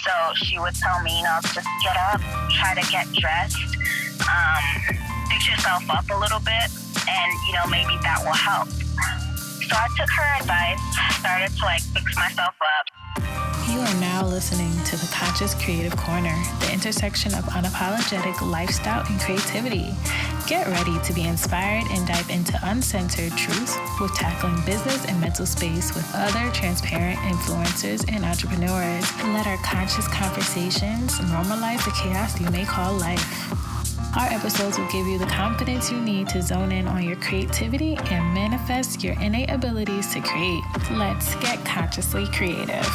So she would tell me, just get up, try to get dressed, fix yourself up a little bit, and, maybe that will help. So I took her advice, started to fix myself up. You are now listening to the Conscious Creative Corner, the intersection of unapologetic lifestyle and creativity. Get ready to be inspired and dive into uncensored truths with tackling business and mental space with other transparent influencers and entrepreneurs. Let our conscious conversations normalize the chaos you may call life. Our episodes will give you the confidence you need to zone in on your creativity and manifest your innate abilities to create. Let's get consciously creative.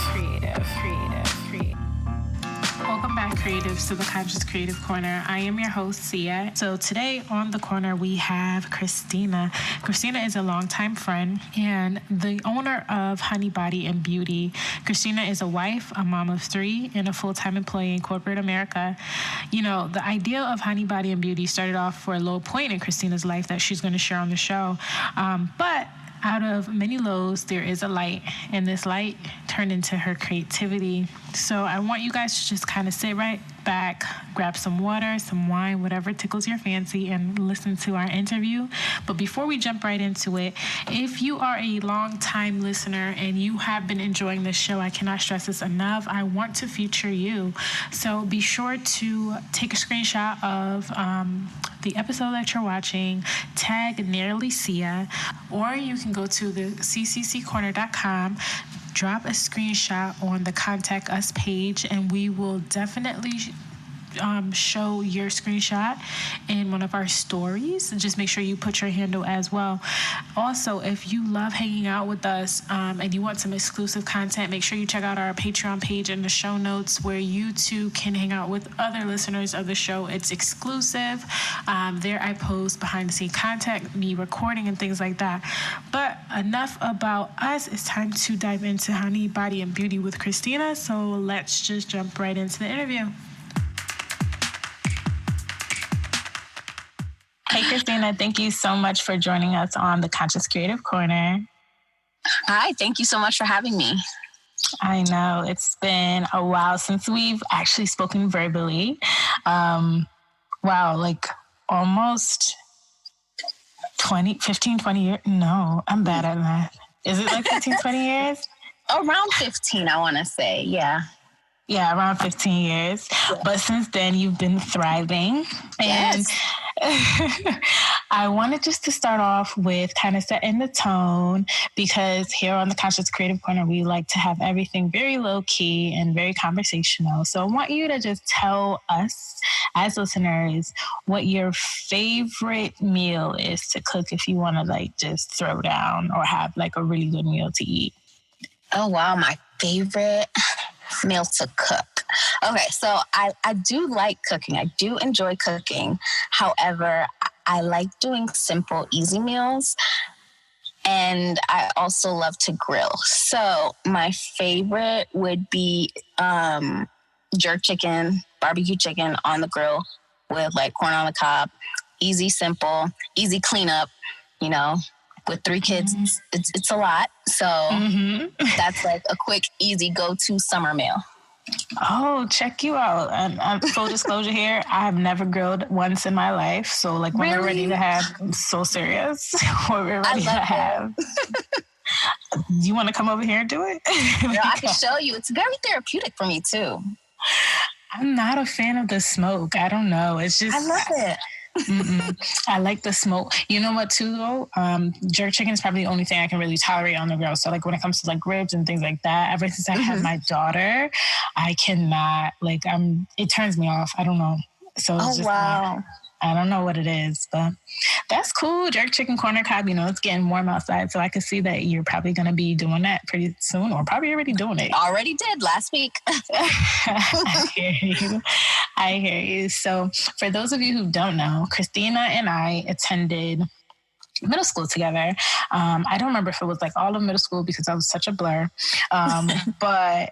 Welcome back, creatives, to the Conscious Creative Corner. I am your host, Sia. So today on the corner, we have Christina. Christina is a longtime friend and the owner of Honey Body and Beauty. Christina is a wife, a mom of 3, and a full-time employee in corporate America. The idea of Honey Body and Beauty started off for a low point in Christina's life that she's going to share on the show. But out of many lows, there is a light, and this light turned into her creativity. So I want you guys to just kind of sit right back, grab some water, some wine, whatever tickles your fancy, and listen to our interview. But before we jump right into it, if you are a long-time listener and you have been enjoying this show, I cannot stress this enough, I want to feature you. So be sure to take a screenshot of the episode that you're watching, tag Nearly Sia, or you can go to the ccccorner.com, drop a screenshot on the Contact Us page, and we will definitely show your screenshot in one of our stories. Just make sure you put your handle as well. Also, if you love hanging out with us and you want some exclusive content, make sure you check out our Patreon page in the show notes, where you too can hang out with other listeners of the show. It's exclusive. There I post behind the scene content, me recording and things like that. But enough about us. It's time to dive into Honey Body and Beauty with Christina. So let's just jump right into the interview. Hey, Christina, thank you so much for joining us on the Conscious Creative Corner. Hi, thank you so much for having me. I know, it's been a while since we've actually spoken verbally. Almost 15, 20 years. No, I'm bad at math. Is it 15, 20 years? Around 15, I want to say, yeah. Yeah, around 15 years. Yeah. But since then, you've been thriving. And yes. I wanted just to start off with kind of setting the tone, because here on the Conscious Creative Corner, we like to have everything very low key and very conversational. So I want you to just tell us as listeners what your favorite meal is to cook, if you want to just throw down or have a really good meal to eat. Oh, wow. My favorite meal to cook. Okay, so I do like cooking. I do enjoy cooking. However, I like doing simple, easy meals. And I also love to grill. So my favorite would be jerk chicken, barbecue chicken on the grill with corn on the cob. Easy, simple, easy cleanup, With 3 kids, it's a lot. So that's a quick, easy go-to summer meal. Oh, check you out. And full disclosure here, I have never grilled once in my life. So when we're ready to have, I'm so serious. When we're ready to have. You want to come over here and do it? I can show you. It's very therapeutic for me too. I'm not a fan of the smoke. I don't know. It's just... I love it. I like the smoke. You know what too though? Jerk chicken is probably the only thing I can really tolerate on the grill. So when it comes to ribs and things like that, ever since I had my daughter, I cannot, it turns me off. I don't know. So it's just wow. I don't know what it is, but that's cool. Jerk chicken, corner cob, it's getting warm outside. So I can see that you're probably going to be doing that pretty soon, or probably already doing it. Already did last week. I hear you. So for those of you who don't know, Christina and I attended middle school together. I don't remember if it was all of middle school because I was such a blur. But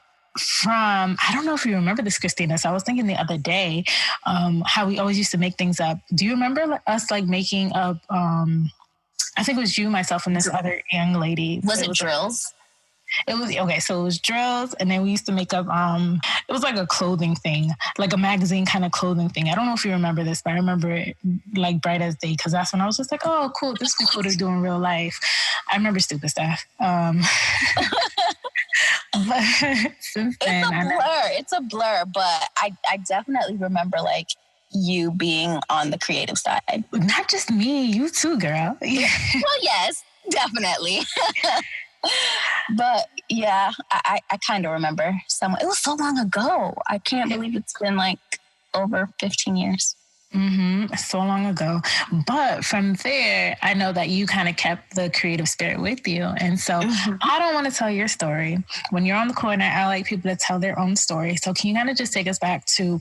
I don't know if you remember this, Christina. So I was thinking the other day, how we always used to make things up. Do you remember us making up, I think it was you, myself, and this other young lady. Was it drills? It was okay. So it was drills, and then we used to make up. It was like a clothing thing, like a magazine kind of clothing thing. I don't know if you remember this, but I remember it like bright as day because that's when I was just like, oh, cool. This would be cool to do in real life. I remember stupid stuff. But since then, It's a blur, but I definitely remember like you being on the creative side. Not just me, you too, girl. Well, yes, definitely. But yeah, I kind of remember it was so long ago. I can't believe it's been like over 15 years. So long ago. But from there, I know that you kind of kept the creative spirit with you. And so I don't want to tell your story. When you're on the corner, I like people to tell their own story. So can you kind of just take us back to,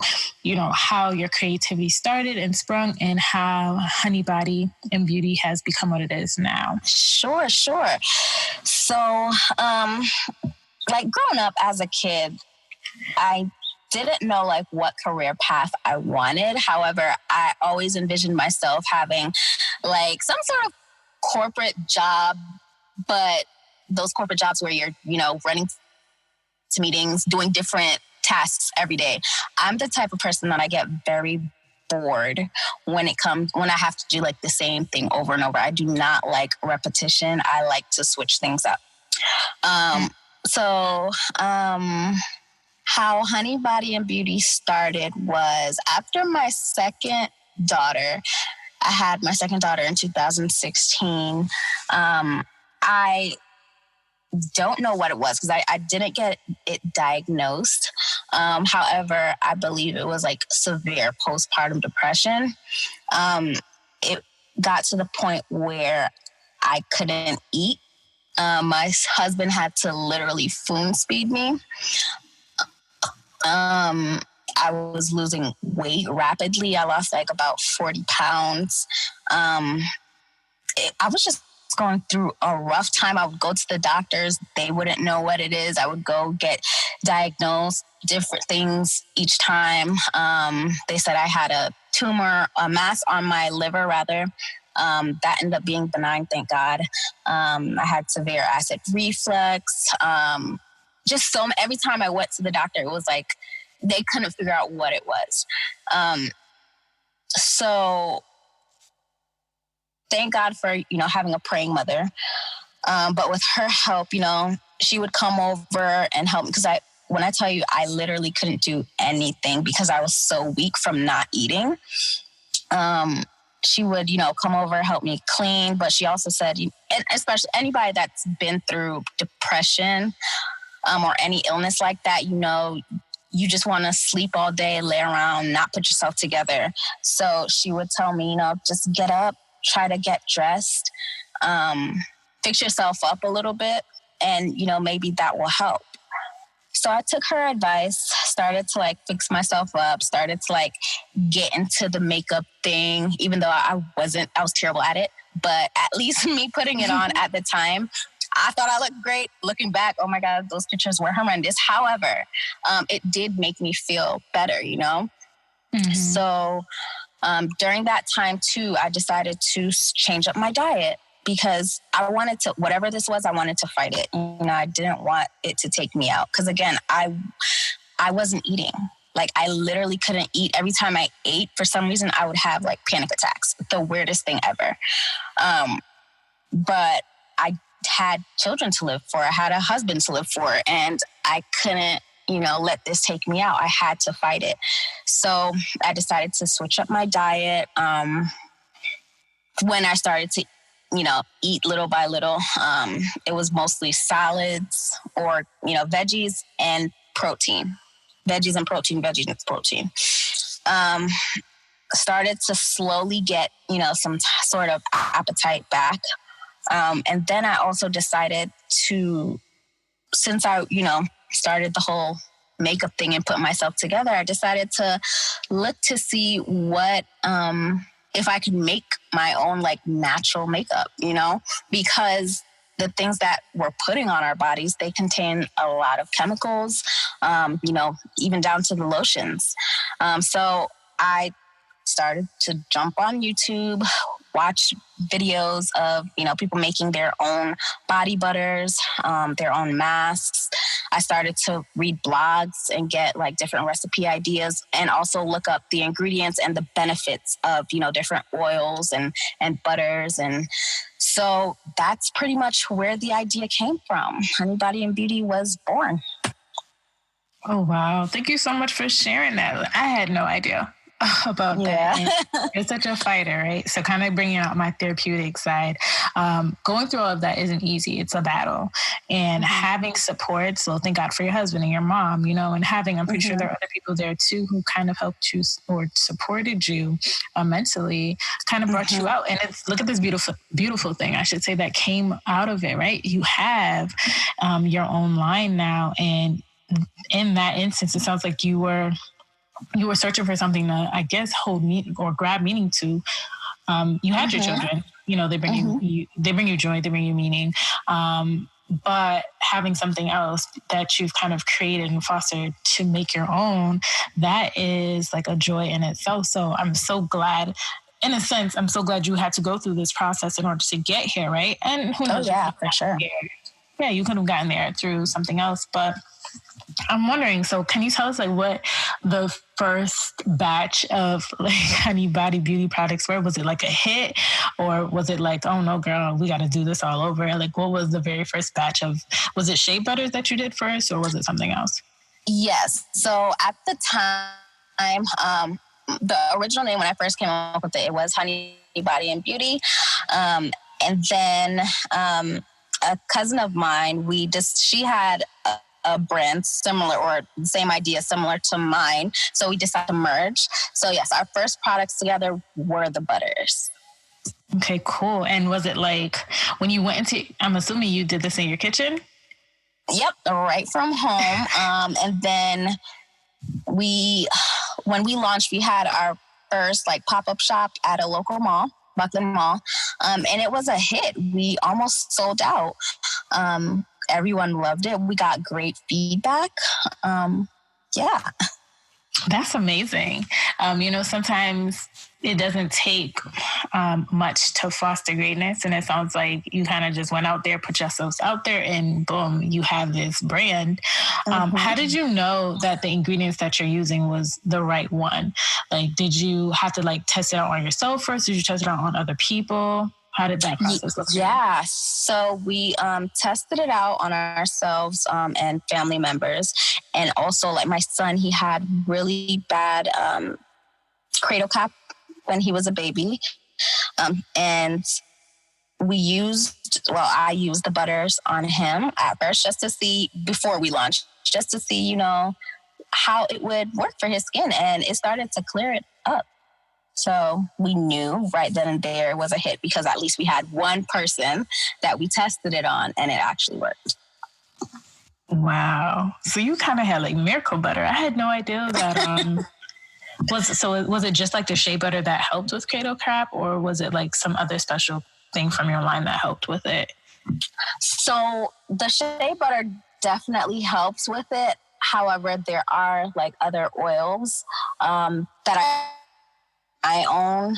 how your creativity started and sprung and how Honey Body and Beauty has become what it is now? Sure. So, like growing up as a kid, I didn't know like what career path I wanted. However, I always envisioned myself having like some sort of corporate job, but those corporate jobs where you're, running to meetings, doing different tasks every day. I'm the type of person that I get very bored when I have to do like the same thing over and over. I do not like repetition. I like to switch things up. How Honey Body and Beauty started was after my second daughter. I had my second daughter in 2016. I don't know what it was because I didn't get it diagnosed. However, I believe it was like severe postpartum depression. It got to the point where I couldn't eat. My husband had to literally spoon feed me. I was losing weight rapidly. I lost like about 40 pounds. I was just going through a rough time. I would go to the doctors. They wouldn't know what it is. I would go get diagnosed, different things each time. They said I had a mass on my liver rather. That ended up being benign, thank God. I had severe acid reflux. Every time I went to the doctor, it was like they couldn't figure out what it was. So thank God for, having a praying mother. But with her help, she would come over and help me because when I tell you, I literally couldn't do anything because I was so weak from not eating. She would, come over, help me clean. But she also said, and especially anybody that's been through depression, or any illness like that, you just want to sleep all day, lay around, not put yourself together. So she would tell me, just get up, try to get dressed, fix yourself up a little bit, and, maybe that will help. So I took her advice, started to like fix myself up, started to like get into the makeup thing, even though I was terrible at it. But at least me putting it on at the time, I thought I looked great. Looking back, oh my God, those pictures were horrendous. However, it did make me feel better, So during that time too, I decided to change up my diet because I wanted to, whatever this was, I wanted to fight it. I didn't want it to take me out. Because again, I wasn't eating. Like I literally couldn't eat. Every time I ate, for some reason, I would have like panic attacks. The weirdest thing ever. But I had children to live for. I had a husband to live for, and I couldn't, let this take me out. I had to fight it. So I decided to switch up my diet. When I started to, eat little by little, it was mostly salads or, veggies and protein. Veggies and protein. Started to slowly get, some sort of appetite back. And then I also decided to, since I, started the whole makeup thing and put myself together, I decided to look to see what, if I could make my own like natural makeup, because the things that we're putting on our bodies, they contain a lot of chemicals, even down to the lotions. So I started to jump on YouTube, watch videos of, people making their own body butters, their own masks. I started to read blogs and get like different recipe ideas, and also look up the ingredients and the benefits of, different oils and butters. And so that's pretty much where the idea came from. Honey Body and Beauty was born. Oh, wow. Thank you so much for sharing that. I had no idea about that. And you're such a fighter, right? So kind of bringing out my therapeutic side. Going through all of that isn't easy. It's a battle. And having support, so thank God for your husband and your mom, and having, I'm pretty sure there are other people there too who kind of helped you or supported you mentally, kind of brought you out. And look at this beautiful thing, I should say, that came out of it, right? You have your own line now. And in that instance, it sounds like you were searching for something to, I guess, hold meaning or grab meaning to. You had your children, they bring they bring you joy, they bring you meaning. But having something else that you've kind of created and fostered to make your own, that is like a joy in itself. So I'm so glad, in a sense, I'm so glad you had to go through this process in order to get here, right? And who knows? Oh, yeah, for sure. Yeah, you could have gotten there through something else, but I'm wondering, so can you tell us like what the first batch of like Honey Body Beauty products were? Was it like a hit, or was it like, oh no, girl, we got to do this all over? Like, what was the very first batch of, was it shea butters that you did first, or was it something else? Yes. So at the time, the original name when I first came up with it was Honey Body and Beauty. And then a cousin of mine, she had a brand similar, or the same idea similar to mine. So we decided to merge. So yes, our first products together were the butters. Okay, cool. And was it like when you went into, I'm assuming you did this in your kitchen? Yep, right from home. And then when we launched, we had our first like pop-up shop at a local mall, Buckland Mall. And it was a hit. We almost sold out. Everyone loved it. We got great feedback. Yeah. That's amazing. Sometimes it doesn't take much to foster greatness. And it sounds like you kind of just went out there, put yourselves out there, and boom, you have this brand. How did you know that the ingredients that you're using was the right one? Like, did you have to like test it out on yourself first? Did you test it out on other people? How did that process look? Yeah, so we tested it out on ourselves and family members. And also, like my son, he had really bad cradle cap when he was a baby. And I used the butters on him at first just to see, before we launched, just to see, how it would work for his skin. And it started to clear it up. So we knew right then and there it was a hit, because at least we had one person that we tested it on and it actually worked. Wow. So you kind of had like miracle butter. I had no idea that. Was it just like the shea butter that helped with cradle cap, or was it like some other special thing from your line that helped with it? So the shea butter definitely helps with it. However, there are like other oils that I own,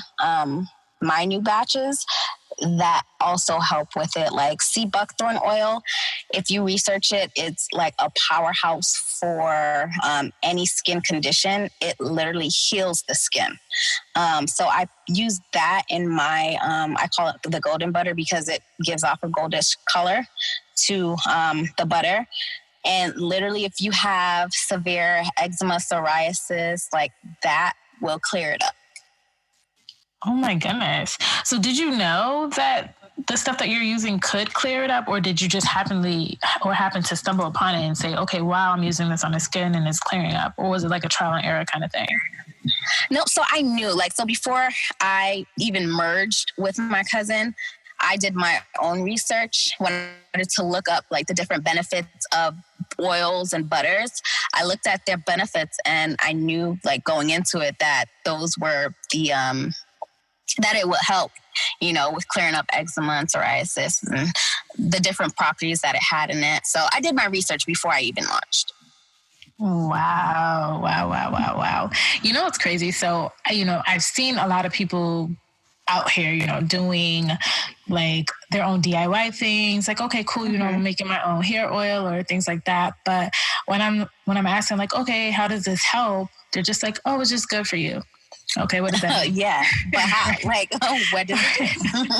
my new batches that also help with it, like sea buckthorn oil. If you research it, it's like a powerhouse for any skin condition. It literally heals the skin. So I use that in my, I call it the golden butter, because it gives off a goldish color to the butter. And literally, if you have severe eczema, psoriasis, like that will clear it up. Oh my goodness. So did you know that the stuff that you're using could clear it up, or did you just happen to stumble upon it and say, okay, wow, I'm using this on the skin and it's clearing up? Or was it like a trial and error kind of thing? No, so I knew, so before I even merged with my cousin, I did my own research when I wanted to look up like the different benefits of oils and butters. I looked at their benefits and I knew like going into it that those were the, that it would help, with clearing up eczema and psoriasis and the different properties that it had in it. So I did my research before I even launched. Wow. It's crazy. So, I've seen a lot of people out here, doing like their own DIY things. Like, okay, cool, I'm making my own hair oil or things like that. But when I'm asking, like, okay, how does this help? They're just like, oh, it's just good for you. Okay, what does that mean? Yeah, but how? Like, what does it do?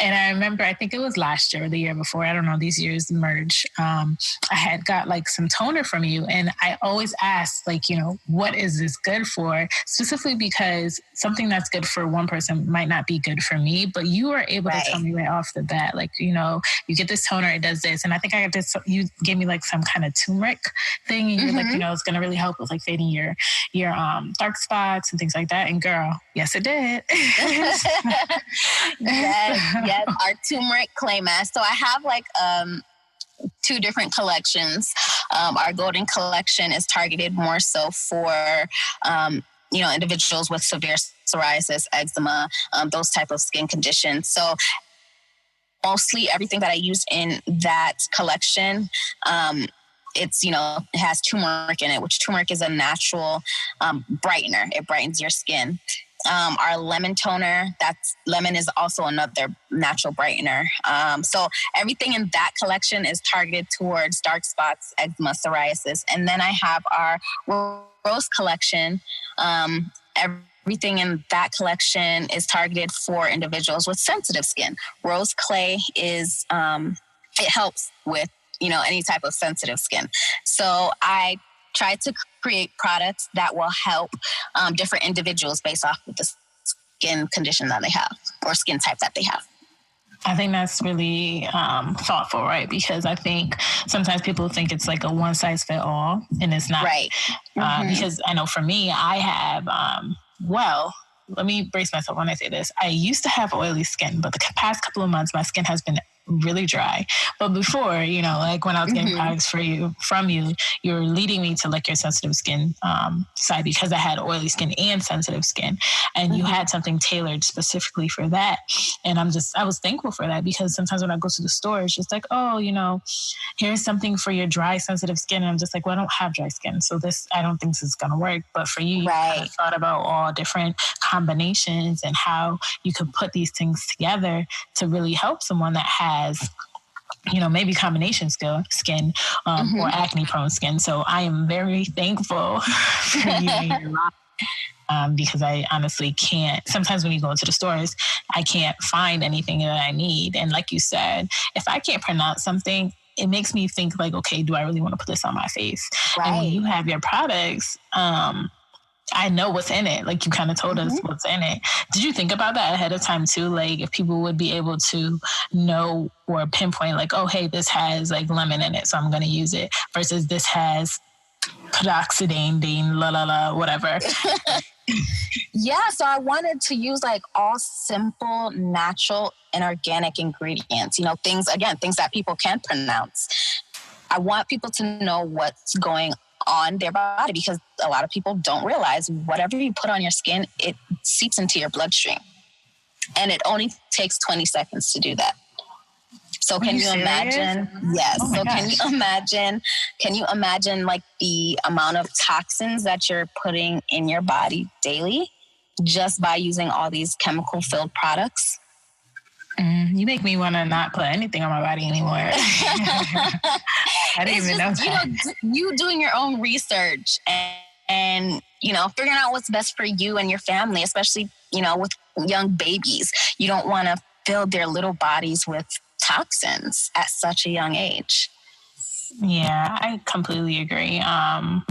And I remember, I think it was last year or the year before, I don't know, these years merge. I had got like some toner from you, and I always asked, like, what is this good for? Specifically because something that's good for one person might not be good for me, but you were able to tell me right off the bat, like, you get this toner, it does this. And I think I got this, you gave me like some kind of turmeric thing, and you're like, it's going to really help with like fading your dark spots and things like that. And girl, yes, it did. Yes, our turmeric clay mask. So I have like 2 different collections. Our golden collection is targeted more so for individuals with severe psoriasis, eczema, those type of skin conditions. So mostly everything that I use in that collection, it has turmeric in it, which turmeric is a natural brightener. It brightens your skin. Our lemon toner, lemon is also another natural brightener. So everything in that collection is targeted towards dark spots, eczema, psoriasis. And then I have our rose collection. Everything in that collection is targeted for individuals with sensitive skin. Rose clay is, it helps with, any type of sensitive skin. So I try to create products that will help different individuals based off of the skin condition that they have or skin type that they have. I think that's really thoughtful, right? Because I think sometimes people think it's like a one size fit all, and it's not. Right. Because I know for me, I have, let me brace myself when I say this. I used to have oily skin, but the past couple of months, my skin has been really dry. But before, like when I was getting products from you, you were leading me to like your sensitive skin side, because I had oily skin and sensitive skin, and you had something tailored specifically for that. And I was thankful for that, because sometimes when I go to the store, it's just like, oh, here's something for your dry sensitive skin. And I'm just like, well, I don't have dry skin, so I don't think this is going to work. But for you, you kind of thought about all different combinations and how you could put these things together to really help someone that has, maybe combination skin or acne prone skin. So I am very thankful for you and your line, because I honestly can't. Sometimes when you go into the stores, I can't find anything that I need. And like you said, if I can't pronounce something, it makes me think like, okay, do I really want to put this on my face? Right. And when you have your products, I know what's in it. Like you kind of told us what's in it. Did you think about that ahead of time too? Like if people would be able to know or pinpoint like, oh, hey, this has like lemon in it, so I'm going to use it, versus this has peroxidine, whatever. Yeah, so I wanted to use like all simple, natural, and organic ingredients. Things that people can pronounce. I want people to know what's going on their body, because a lot of people don't realize whatever you put on your skin, it seeps into your bloodstream. And it only takes 20 seconds to do that. So can you imagine? Yes. Oh, so can you imagine like the amount of toxins that you're putting in your body daily just by using all these chemical filled products? You make me want to not put anything on my body anymore. I didn't even know that. You doing your own research and figuring out what's best for you and your family, especially, with young babies. You don't want to fill their little bodies with toxins at such a young age. Yeah, I completely agree. I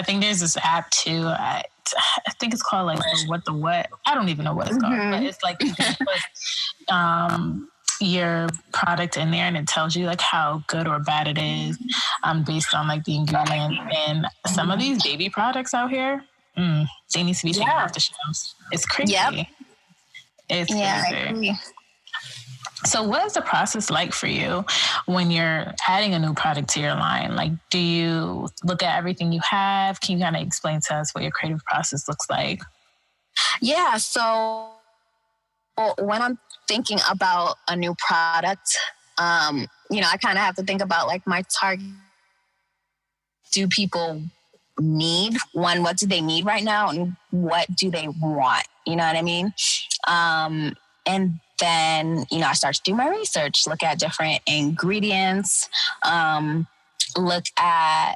think there's this app too. I think it's called like What the What. I don't even know what it's called, but it's like you can put your product in there and it tells you like how good or bad it is based on like the ingredients. And some of these baby products out here, they need to be taken off the shelves. It's crazy. Yep. It's crazy. I agree. So what is the process like for you when you're adding a new product to your line? Like, do you look at everything you have? Can you kind of explain to us what your creative process looks like? Yeah. So when I'm thinking about a new product, I kind of have to think about like my target. Do people need. One, what do they need right now? And what do they want? You know what I mean? And then, I start to do my research, look at different ingredients, look at,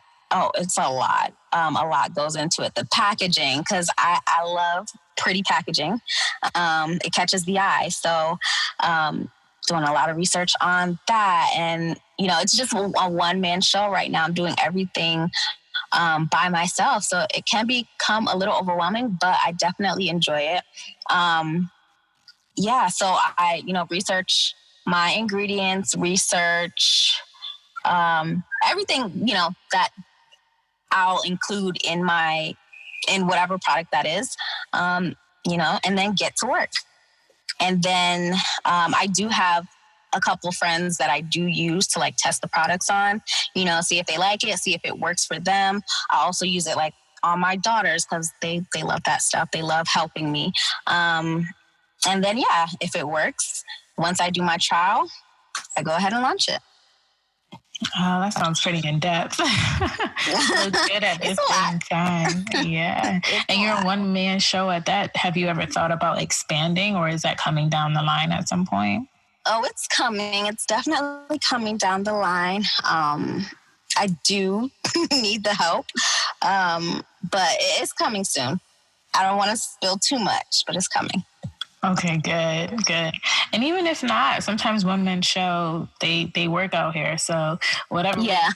it's a lot. A lot goes into it. The packaging, because I love pretty packaging. It catches the eye. So doing a lot of research on that. And, it's just a one-man show right now. I'm doing everything by myself. So it can become a little overwhelming, but I definitely enjoy it. So I, research my ingredients, research everything, that I'll include in whatever product that is, and then get to work. And then I do have a couple friends that I do use to like test the products on, see if they like it, see if it works for them. I also use it like on my daughters because they love that stuff. They love helping me. And then, if it works, once I do my trial, I go ahead and launch it. Oh, that sounds pretty in depth. So good at the same time. Yeah. And you're a one-man show at that. Have you ever thought about expanding, or is that coming down the line at some point? Oh, it's coming. It's definitely coming down the line. I do need the help, but it's coming soon. I don't want to spill too much, but it's coming. Okay, good. And even if not, sometimes one-man show, they work out here. So whatever. Yeah.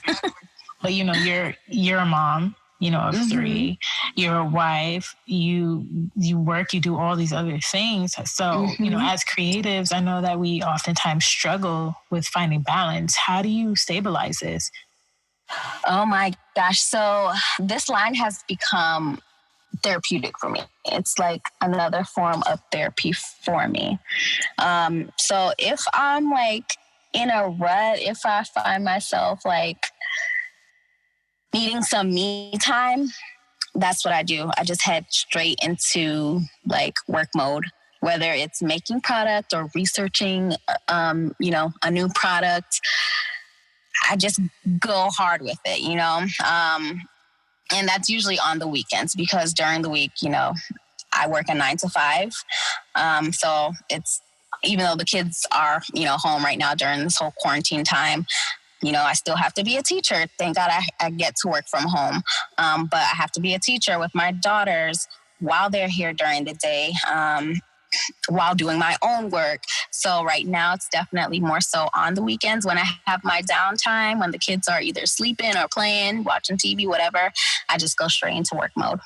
But you're a mom, of three. You're a wife. You work. You do all these other things. So as creatives, I know that we oftentimes struggle with finding balance. How do you stabilize this? Oh my gosh! So this line has become therapeutic for me. It's like another form of therapy for me. So if I'm like in a rut, if I find myself like needing some me time, that's what I do. I just head straight into like work mode, whether it's making product or researching, a new product. I just go hard with it, and that's usually on the weekends because during the week, I work a 9 to 5. So it's, even though the kids are, home right now during this whole quarantine time, I still have to be a teacher. Thank God I get to work from home. But I have to be a teacher with my daughters while they're here during the day, while doing my own work. So right now it's definitely more so on the weekends when I have my downtime, when the kids are either sleeping or playing, watching TV, whatever, I just go straight into work mode.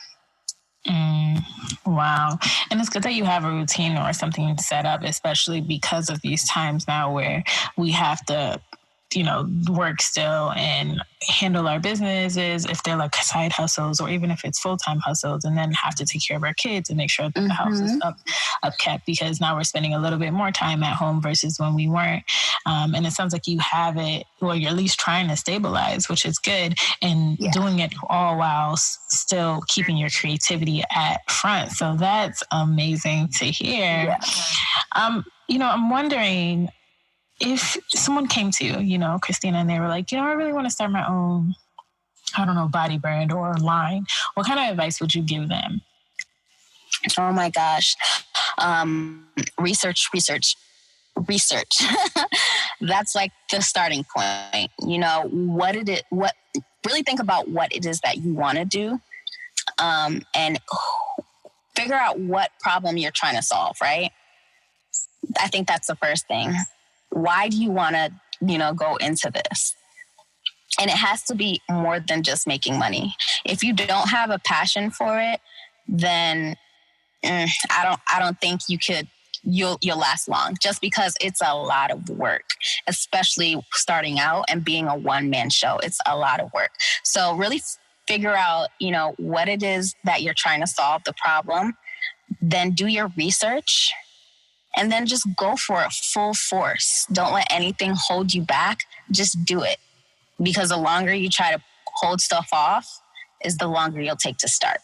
Wow. And it's good that you have a routine or something set up, especially because of these times now where we have to work still and handle our businesses if they're like side hustles or even if it's full-time hustles, and then have to take care of our kids and make sure that the house is upkept, because now we're spending a little bit more time at home versus when we weren't. And it sounds like you have it, or you're at least trying to stabilize, which is good, and doing it all while still keeping your creativity at front. So that's amazing to hear. Yeah. I'm wondering, if someone came to you, Christina, and they were like, I really want to start my own, body brand or line, what kind of advice would you give them? Oh my gosh. Research. That's like the starting point. Really think about what it is that you want to do, and figure out what problem you're trying to solve, right? I think that's the first thing. Why do you want to, go into this? And it has to be more than just making money. If you don't have a passion for it, then I don't think you'll last long, just because it's a lot of work, especially starting out and being a one-man show. It's a lot of work. So really figure out, what it is that you're trying to solve, the problem, then do your research. And then just go for it full force. Don't let anything hold you back. Just do it. Because the longer you try to hold stuff off is the longer you'll take to start.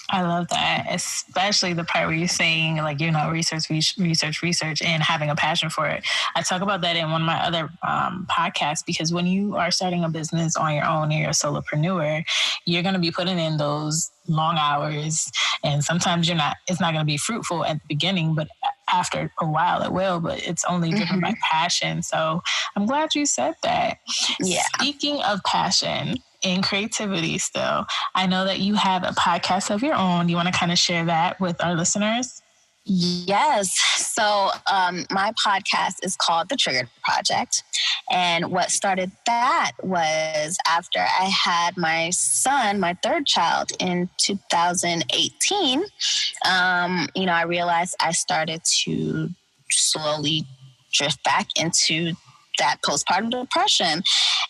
I love that, especially the part where you're saying, like, research, and having a passion for it. I talk about that in one of my other podcasts, because when you are starting a business on your own and you're a solopreneur, you're going to be putting in those long hours, and sometimes it's not going to be fruitful at the beginning, but after a while it will, but it's only driven by passion. So I'm glad you said that. Yeah. Speaking of passion and creativity still, I know that you have a podcast of your own. You want to kind of share that with our listeners? Yes. So my podcast is called The Triggered Project. And what started that was after I had my son, my third child, in 2018. I realized I started to slowly drift back into that postpartum depression.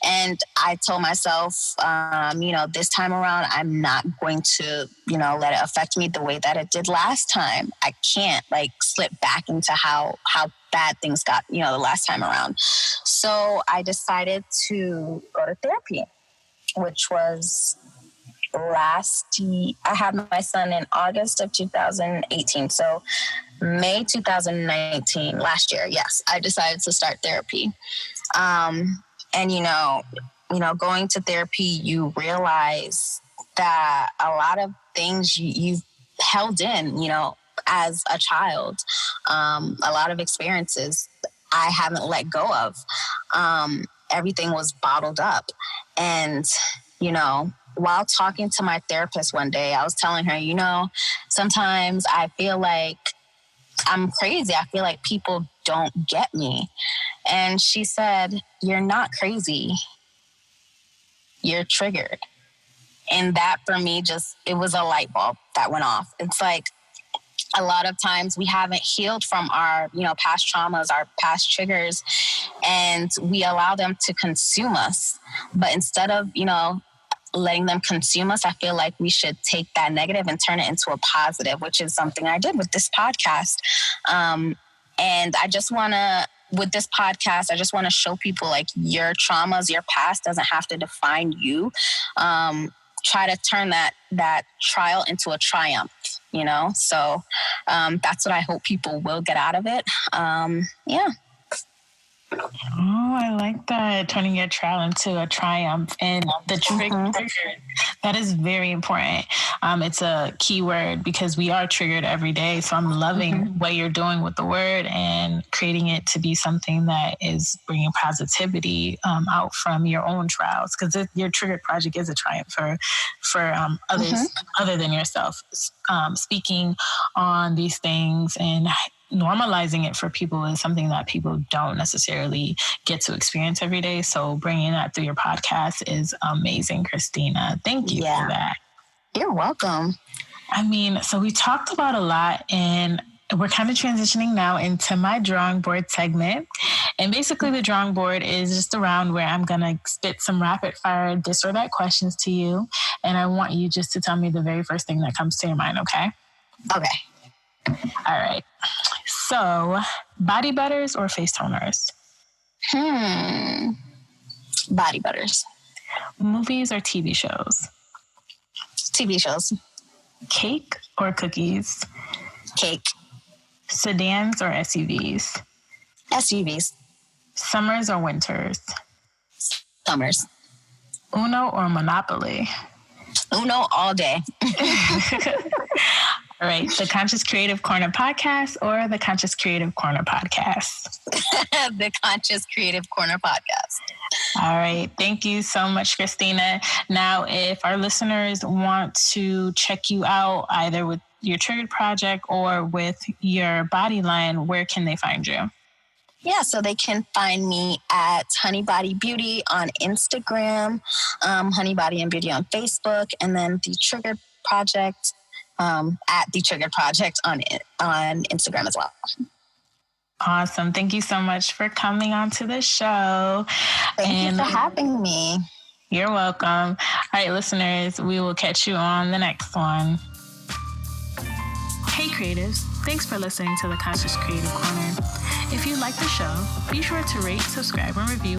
And I told myself, this time around, I'm not going to, let it affect me the way that it did last time. I can't slip back into how bad things got, the last time around. So I decided to go to therapy, which was I had my son in August of 2018. So May 2019, last year, yes, I decided to start therapy. Going to therapy, you realize that a lot of things you've held in, as a child, a lot of experiences I haven't let go of. Everything was bottled up. And, while talking to my therapist one day, I was telling her, sometimes I feel like I'm crazy. I feel like people don't get me. And she said, "You're not crazy. You're triggered." And that for me, it was a light bulb that went off. It's like a lot of times we haven't healed from our, past traumas, our past triggers, and we allow them to consume us. But instead of, letting them consume us, I feel like we should take that negative and turn it into a positive, which is something I did with this podcast. And with this podcast, I just want to show people your traumas, your past doesn't have to define you. Try to turn that trial into a triumph, So that's what I hope people will get out of it. Yeah. Oh, I like that. Turning your trial into a triumph. And the trigger, that is very important. It's a key word because we are triggered every day. So I'm loving what you're doing with the word and creating it to be something that is bringing positivity out from your own trials. Because your triggered project is a triumph for others other than yourself. Speaking on these things and normalizing it for people is something that people don't necessarily get to experience every day. So bringing that through your podcast is amazing, Christina. Thank you for that. You're welcome. So we talked about a lot, and we're kind of transitioning now into my drawing board segment. And basically the drawing board is just a round where I'm going to spit some rapid fire this or that questions to you. And I want you just to tell me the very first thing that comes to your mind. Okay? Okay. All right. So, body butters or face toners? Body butters. Movies or TV shows? TV shows. Cake or cookies? Cake. Sedans or SUVs? SUVs. Summers or winters? Summers. Uno or Monopoly? Uno all day. All right, the Conscious Creative Corner podcast or the Conscious Creative Corner podcast? The Conscious Creative Corner podcast. All right. Thank you so much, Christina. Now, if our listeners want to check you out either with your Triggered Project or with your body line, where can they find you? Yeah, so they can find me at Honey Body Beauty on Instagram, Honey Body and Beauty on Facebook, and then The Triggered Project at The Triggered Project on Instagram as well. Awesome. Thank you so much for coming on to the show. Thank you for having me. You're welcome. All right, listeners, we will catch you on the next one. Hey, creatives. Thanks for listening to the Conscious Creative Corner. If you like the show, be sure to rate, subscribe, and review